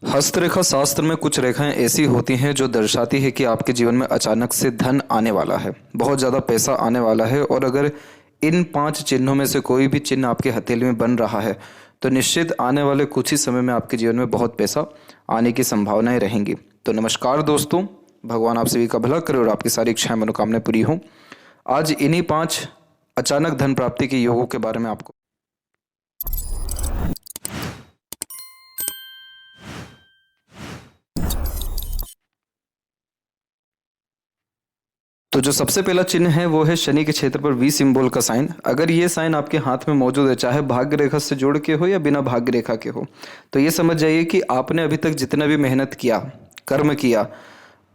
हस्तरेखा शास्त्र में कुछ रेखाएं ऐसी होती हैं जो दर्शाती है कि आपके जीवन में अचानक से धन आने वाला है, बहुत ज़्यादा पैसा आने वाला है। और अगर इन 5 चिन्हों में से कोई भी चिन्ह आपके हथेली में बन रहा है तो निश्चित आने वाले कुछ ही समय में आपके जीवन में बहुत पैसा आने की संभावनाएं रहेंगी। तो नमस्कार दोस्तों, भगवान आप सभी का भला करे और आपकी सारी इच्छाएं मनोकामनाएं पूरी हों। आज इन्हीं 5 अचानक धन प्राप्ति के योगों के बारे में आपको तो जो सबसे पहला चिन्ह है वो है शनि के क्षेत्र पर वी सिंबल का साइन। अगर ये साइन आपके हाथ में मौजूद है, चाहे भाग्य रेखा से जोड़ के हो या बिना भाग्य रेखा के हो, तो ये समझ जाइए कि आपने अभी तक जितना भी मेहनत किया, कर्म किया,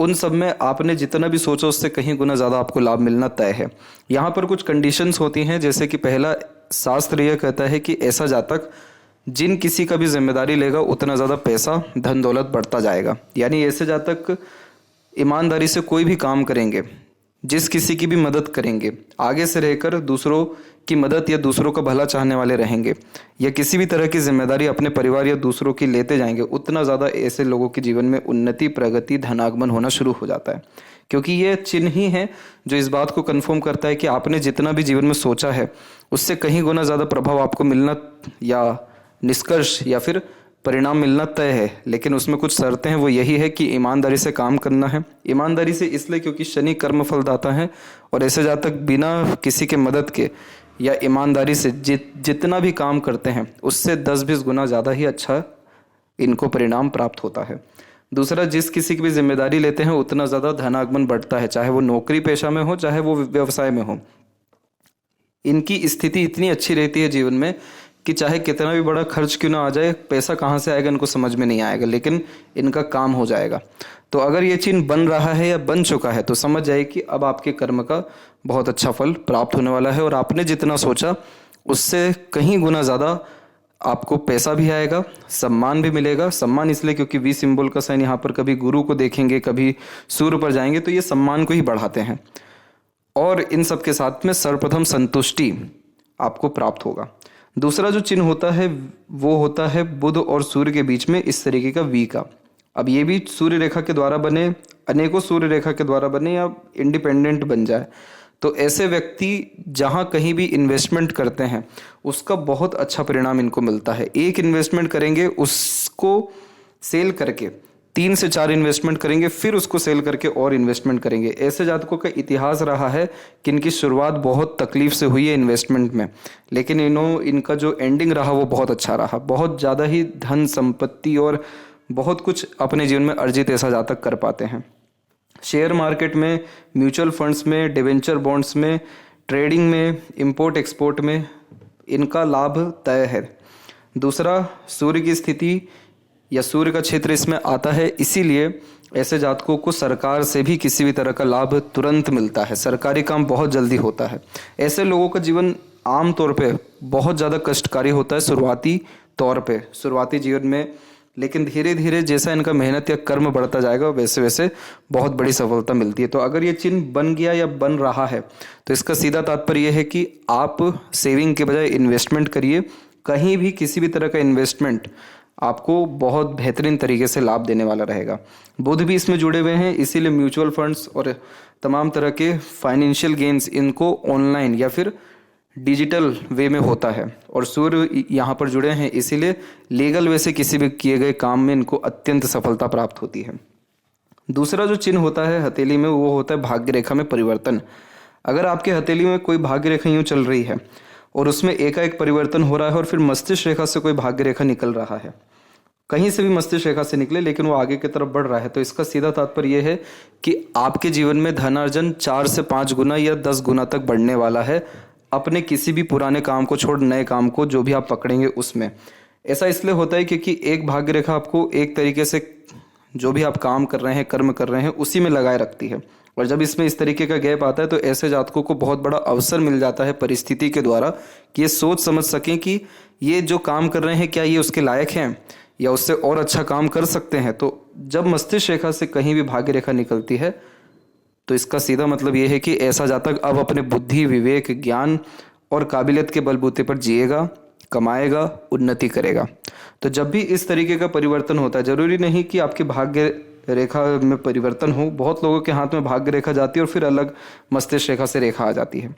उन सब में आपने जितना भी सोचा उससे कहीं गुना ज़्यादा आपको लाभ मिलना तय है। यहाँ पर कुछ कंडीशंस होती हैं, जैसे कि पहला, शास्त्र यह कहता है कि ऐसा जातक जिन किसी का भी जिम्मेदारी लेगा उतना ज़्यादा पैसा धन दौलत बढ़ता जाएगा। यानी ऐसे जातक ईमानदारी से कोई भी काम करेंगे, जिस किसी की भी मदद करेंगे, आगे से रहकर दूसरों की मदद या दूसरों का भला चाहने वाले रहेंगे, या किसी भी तरह की जिम्मेदारी अपने परिवार या दूसरों की लेते जाएंगे, उतना ज़्यादा ऐसे लोगों के जीवन में उन्नति, प्रगति, धनागमन होना शुरू हो जाता है। क्योंकि ये चिन्ह ही है जो इस बात को कन्फर्म करता है कि आपने जितना भी जीवन में सोचा है उससे कहीं गुना ज़्यादा प्रभाव आपको मिलना या निष्कर्ष या फिर परिणाम मिलना तय है। लेकिन उसमें कुछ शर्तें हैं, वो यही है कि ईमानदारी से काम करना है। ईमानदारी से इसलिए क्योंकि शनि कर्म फलदाता है और ऐसे जातक बिना किसी के मदद के या ईमानदारी से जितना भी काम करते हैं उससे 10-20 गुना ज़्यादा ही अच्छा इनको परिणाम प्राप्त होता है। दूसरा, जिस किसी की भी जिम्मेदारी लेते हैं उतना ज़्यादा धनागमन बढ़ता है, चाहे वो नौकरी पेशा में हो, चाहे वो व्यवसाय में हो। इनकी स्थिति इतनी अच्छी रहती है जीवन में कि चाहे कितना भी बड़ा खर्च क्यों ना आ जाए, पैसा कहाँ से आएगा इनको समझ में नहीं आएगा, लेकिन इनका काम हो जाएगा। तो अगर ये चिन्ह बन रहा है या बन चुका है तो समझ जाए कि अब आपके कर्म का बहुत अच्छा फल प्राप्त होने वाला है और आपने जितना सोचा उससे कहीं गुना ज़्यादा आपको पैसा भी आएगा, सम्मान भी मिलेगा। सम्मान इसलिए क्योंकि वी सिंबल का साइन यहाँ पर कभी गुरु को देखेंगे, कभी सूर्य पर जाएंगे, तो ये सम्मान को ही बढ़ाते हैं। और इन सब के साथ में सर्वप्रथम संतुष्टि आपको प्राप्त होगा। दूसरा जो चिन्ह होता है वो होता है बुध और सूर्य के बीच में इस तरीके का वी का। अब ये भी सूर्य रेखा के द्वारा बने, अनेकों सूर्य रेखा के द्वारा बने या इंडिपेंडेंट बन जाए, तो ऐसे व्यक्ति जहाँ कहीं भी इन्वेस्टमेंट करते हैं उसका बहुत अच्छा परिणाम इनको मिलता है। एक इन्वेस्टमेंट करेंगे, उसको सेल करके 3 से 4 इन्वेस्टमेंट करेंगे, फिर उसको सेल करके और इन्वेस्टमेंट करेंगे। ऐसे जातकों का इतिहास रहा है कि इनकी शुरुआत बहुत तकलीफ से हुई है इन्वेस्टमेंट में, लेकिन इनका जो एंडिंग रहा वो बहुत अच्छा रहा। बहुत ज़्यादा ही धन संपत्ति और बहुत कुछ अपने जीवन में अर्जित ऐसा जातक कर पाते हैं। शेयर मार्केट में, म्यूचुअल फंड्स में, डिवेंचर बॉन्ड्स में, ट्रेडिंग में, इंपोर्ट एक्सपोर्ट में इनका लाभ तय है। दूसरा, सूर्य की स्थिति या सूर्य का क्षेत्र इसमें आता है, इसीलिए ऐसे जातकों को सरकार से भी किसी भी तरह का लाभ तुरंत मिलता है, सरकारी काम बहुत जल्दी होता है। ऐसे लोगों का जीवन आम तौर पे बहुत ज़्यादा कष्टकारी होता है शुरुआती तौर पे, शुरुआती जीवन में, लेकिन धीरे धीरे जैसा इनका मेहनत या कर्म बढ़ता जाएगा वैसे वैसे बहुत बड़ी सफलता मिलती है। तो अगर ये चिन्ह बन गया या बन रहा है तो इसका सीधा तात्पर्य यह है कि आप सेविंग के बजाय इन्वेस्टमेंट करिए। कहीं भी किसी भी तरह का इन्वेस्टमेंट आपको बहुत बेहतरीन तरीके से लाभ देने वाला रहेगा। बुध भी इसमें जुड़े हुए हैं, इसीलिए म्यूचुअल फंड्स और तमाम तरह के फाइनेंशियल गेन्स इनको ऑनलाइन या फिर डिजिटल वे में होता है। और सूर्य यहाँ पर जुड़े हैं, इसीलिए लीगल वे से किसी भी किए गए काम में इनको अत्यंत सफलता प्राप्त होती है। दूसरा जो चिन्ह होता है हथेली में वो होता है भाग्य रेखा में परिवर्तन। अगर आपके हथेली में कोई भाग्य रेखा यूँ चल रही है और उसमें एकाएक परिवर्तन हो रहा है और फिर मस्तिष्क रेखा से कोई भाग्य रेखा निकल रहा है, कहीं से भी मस्तिष्क रेखा से निकले लेकिन वो आगे की तरफ बढ़ रहा है, तो इसका सीधा तात्पर्य यह है कि आपके जीवन में धनार्जन 4 से 5 गुना या 10 गुना तक बढ़ने वाला है, अपने किसी भी पुराने काम को छोड़ नए काम को जो भी आप पकड़ेंगे उसमें। ऐसा इसलिए होता है क्योंकि एक भाग्य रेखा आपको एक तरीके से जो भी आप काम कर रहे हैं, कर्म कर रहे हैं, उसी में लगाए रखती है। और जब इसमें इस तरीके का गैप आता है तो ऐसे जातकों को बहुत बड़ा अवसर मिल जाता है परिस्थिति के द्वारा कि ये सोच समझ सकें कि ये जो काम कर रहे हैं क्या ये उसके लायक हैं या उससे और अच्छा काम कर सकते हैं। तो जब मस्तिष्क रेखा से कहीं भी भाग्य रेखा निकलती है तो इसका सीधा मतलब ये है कि ऐसा जातक अब अपने बुद्धि, विवेक, ज्ञान और काबिलियत के बलबूते पर जिएगा, कमाएगा, उन्नति करेगा। तो जब भी इस तरीके का परिवर्तन होता है, जरूरी नहीं कि आपके भाग्य रेखा में परिवर्तन हो, बहुत लोगों के हाथ में भाग्य रेखा जाती है और फिर अलग मस्तिष्क रेखा से रेखा आ जाती है,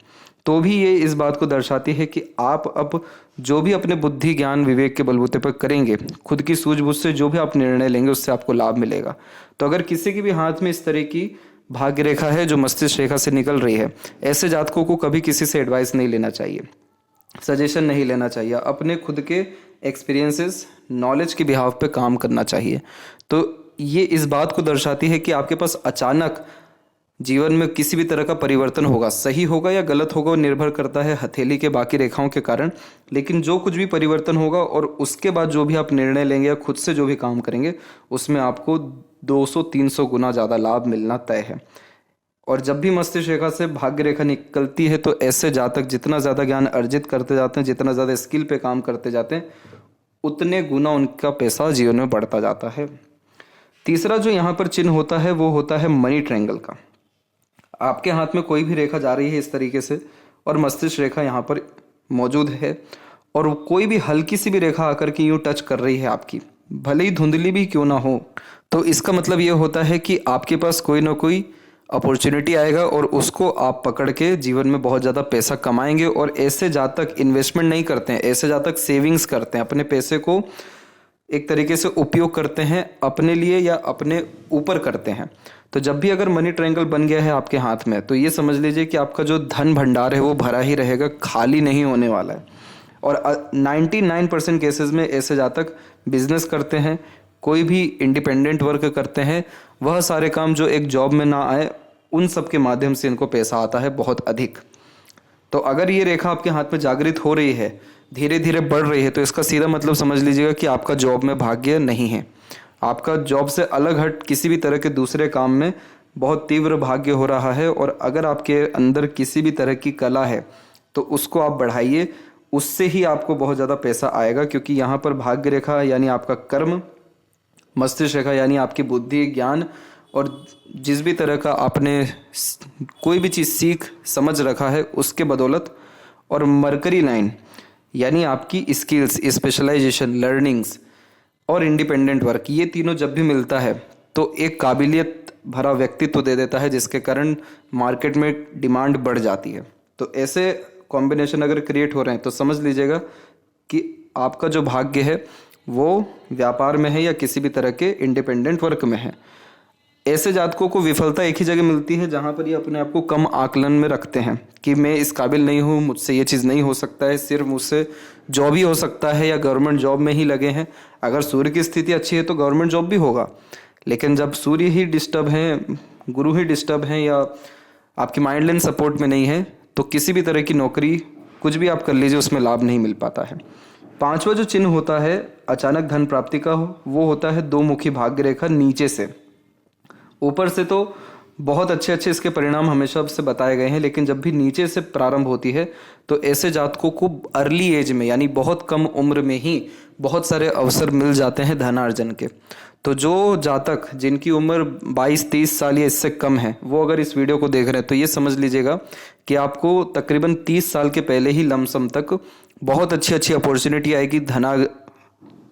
तो भी ये इस बात को दर्शाती है कि आप अब जो भी अपने बुद्धि ज्ञान विवेक के बलबूते पर करेंगे, खुद की सूझबूझ से जो भी आप निर्णय लेंगे उससे आपको लाभ मिलेगा। तो अगर किसी के भी हाथ में इस तरह की भाग्य रेखा है जो मस्तिष्क रेखा से निकल रही है, ऐसे जातकों को कभी किसी से एडवाइस नहीं लेना चाहिए, सजेशन नहीं लेना चाहिए, अपने खुद के एक्सपीरियंसेस नॉलेज के बिहाव पे काम करना चाहिए। तो ये इस बात को दर्शाती है कि आपके पास अचानक जीवन में किसी भी तरह का परिवर्तन होगा, सही होगा या गलत होगा वो निर्भर करता है हथेली के बाकी रेखाओं के कारण, लेकिन जो कुछ भी परिवर्तन होगा और उसके बाद जो भी आप निर्णय लेंगे या खुद से जो भी काम करेंगे उसमें आपको 200-300 गुना ज़्यादा लाभ मिलना तय है। और जब भी मस्तिष्क रेखा से भाग्य रेखा निकलती है तो ऐसे जातक जितना ज़्यादा ज्ञान अर्जित करते जाते हैं, जितना ज़्यादा स्किल पे काम करते जाते हैं, उतने गुना उनका पैसा जीवन में बढ़ता जाता है। तीसरा जो यहाँ पर चिन्ह होता है वो होता है मनी ट्रायंगल का। आपके हाथ में कोई भी रेखा जा रही है इस तरीके से और मस्तिष्क रेखा यहाँ पर मौजूद है और कोई भी हल्की सी भी रेखा आकर के यूँ टच कर रही है आपकी, भले ही धुंधली भी क्यों ना हो, तो इसका मतलब ये होता है कि आपके पास कोई ना कोई अपॉर्चुनिटी आएगा और उसको आप पकड़ के जीवन में बहुत ज़्यादा पैसा कमाएंगे। और ऐसे जातक इन्वेस्टमेंट नहीं करते हैं, ऐसे जातक सेविंग्स करते हैं, अपने पैसे को एक तरीके से उपयोग करते हैं अपने लिए या अपने ऊपर करते हैं। तो जब भी अगर मनी ट्रायंगल बन गया है आपके हाथ में तो ये समझ लीजिए कि आपका जो धन भंडार है वो भरा ही रहेगा, खाली नहीं होने वाला है। और 99% केसेस में ऐसे जातक बिजनेस करते हैं, कोई भी इंडिपेंडेंट वर्क करते हैं, वह सारे काम जो एक जॉब में ना आए उन सब के माध्यम से इनको पैसा आता है बहुत अधिक। तो अगर ये रेखा आपके हाथ में जागृत हो रही है, धीरे धीरे बढ़ रही है, तो इसका सीधा मतलब समझ लीजिएगा कि आपका जॉब में भाग्य नहीं है, आपका जॉब से अलग हट किसी भी तरह के दूसरे काम में बहुत तीव्र भाग्य हो रहा है। और अगर आपके अंदर किसी भी तरह की कला है तो उसको आप बढ़ाइए, उससे ही आपको बहुत ज़्यादा पैसा आएगा, क्योंकि यहाँ पर भाग्य रेखा यानी आपका कर्म, मस्तिष्क रेखा यानी आपकी बुद्धि ज्ञान और जिस भी तरह का आपने कोई भी चीज़ सीख समझ रखा है उसके बदौलत, और मरकरी लाइन यानी आपकी स्किल्स, स्पेशलाइजेशन, लर्निंग्स और इंडिपेंडेंट वर्क, ये तीनों जब भी मिलता है तो एक काबिलियत भरा व्यक्तित्व दे देता है, जिसके कारण मार्केट में डिमांड बढ़ जाती है। तो ऐसे कॉम्बिनेशन अगर क्रिएट हो रहे हैं तो समझ लीजिएगा कि आपका जो भाग्य है वो व्यापार में है या किसी भी तरह के इंडिपेंडेंट वर्क में है। ऐसे जातकों को विफलता एक ही जगह मिलती है जहाँ पर ये अपने आप को कम आकलन में रखते हैं कि मैं इस काबिल नहीं हूँ, मुझसे ये चीज़ नहीं हो सकता है, सिर्फ मुझसे जॉब ही हो सकता है या गवर्नमेंट जॉब में ही लगे हैं। अगर सूर्य की स्थिति अच्छी है तो गवर्नमेंट जॉब भी होगा, लेकिन जब सूर्य ही डिस्टर्ब हैं, गुरु ही डिस्टर्ब हैं या आपकी माइंड लाइन सपोर्ट में नहीं है तो किसी भी तरह की नौकरी कुछ भी आप कर लीजिए उसमें लाभ नहीं मिल पाता है। पांचवा जो चिन्ह होता है अचानक धन प्राप्ति का वो होता है दो मुखी भाग्य रेखा नीचे से। ऊपर से तो बहुत अच्छे अच्छे इसके परिणाम हमेशा से बताए गए हैं, लेकिन जब भी नीचे से प्रारंभ होती है तो ऐसे जातकों को अर्ली एज में यानी बहुत कम उम्र में ही बहुत सारे अवसर मिल जाते हैं धनार्जन के। तो जो जातक जिनकी उम्र 22-23 साल या इससे कम है वो अगर इस वीडियो को देख रहे हैं तो ये समझ लीजिएगा कि आपको तकरीबन 30 साल के पहले ही लमसम तक बहुत अच्छी अच्छी अपॉर्चुनिटी आएगी धना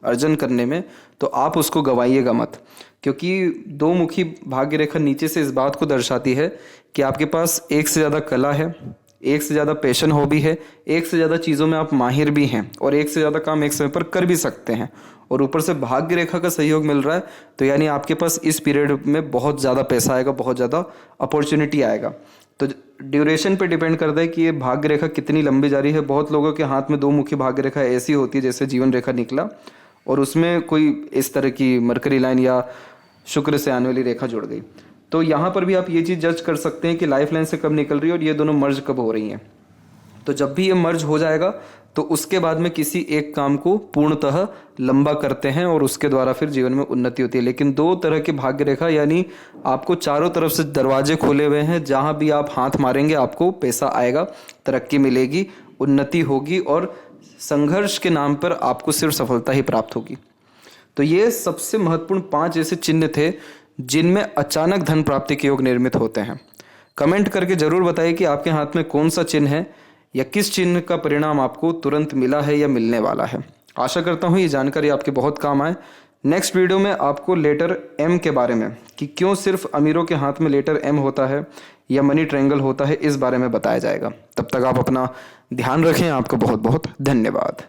अर्जन करने में, तो आप उसको गवाइएगा मत। क्योंकि दो मुखी भाग्य रेखा नीचे से इस बात को दर्शाती है कि आपके पास एक से ज़्यादा कला है, एक से ज़्यादा पैशन हॉबी है, एक से ज़्यादा चीज़ों में आप माहिर भी हैं और एक से ज़्यादा काम एक समय पर कर भी सकते हैं, और ऊपर से भाग्य रेखा का सहयोग मिल रहा है, तो यानी आपके पास इस पीरियड में बहुत ज़्यादा पैसा आएगा, बहुत ज़्यादा अपॉर्चुनिटी आएगा। तो ड्यूरेशन पे डिपेंड करता है कि ये भाग्य रेखा कितनी लंबी जा रही है। बहुत लोगों के हाथ में दो मुखी भाग्य रेखा ऐसी होती है जैसे जीवन रेखा निकला और उसमें कोई इस तरह की मरकरी लाइन या शुक्र से आने वाली रेखा जुड़ गई। तो यहाँ पर भी आप ये चीज़ जज कर सकते हैं कि लाइफ लाइन से कब निकल रही है और ये दोनों मर्ज कब हो रही हैं। तो जब भी ये मर्ज हो जाएगा तो उसके बाद में किसी एक काम को पूर्णतः लंबा करते हैं और उसके द्वारा फिर जीवन में उन्नति होती है। लेकिन दो तरह के भाग्य रेखा यानी आपको चारों तरफ से दरवाजे खोले हुए हैं, जहाँ भी आप हाथ मारेंगे आपको पैसा आएगा, तरक्की मिलेगी, उन्नति होगी और संघर्ष के नाम पर आपको सिर्फ सफलता ही प्राप्त होगी। तो ये सबसे महत्वपूर्ण 5 ऐसे चिन्ह थे जिनमें अचानक धन प्राप्ति के योग निर्मित होते हैं। कमेंट करके जरूर बताइए कि आपके हाथ में कौन सा चिन्ह है या किस चिन्ह का परिणाम आपको तुरंत मिला है या मिलने वाला है। आशा करता हूँ ये जानकारी आपके बहुत काम आए। नेक्स्ट वीडियो में आपको लेटर एम के बारे में कि क्यों सिर्फ अमीरों के हाथ में लेटर एम होता है या मनी ट्रायंगल होता है, इस बारे में बताया जाएगा। तब तक आप अपना ध्यान रखें। आपका बहुत बहुत धन्यवाद।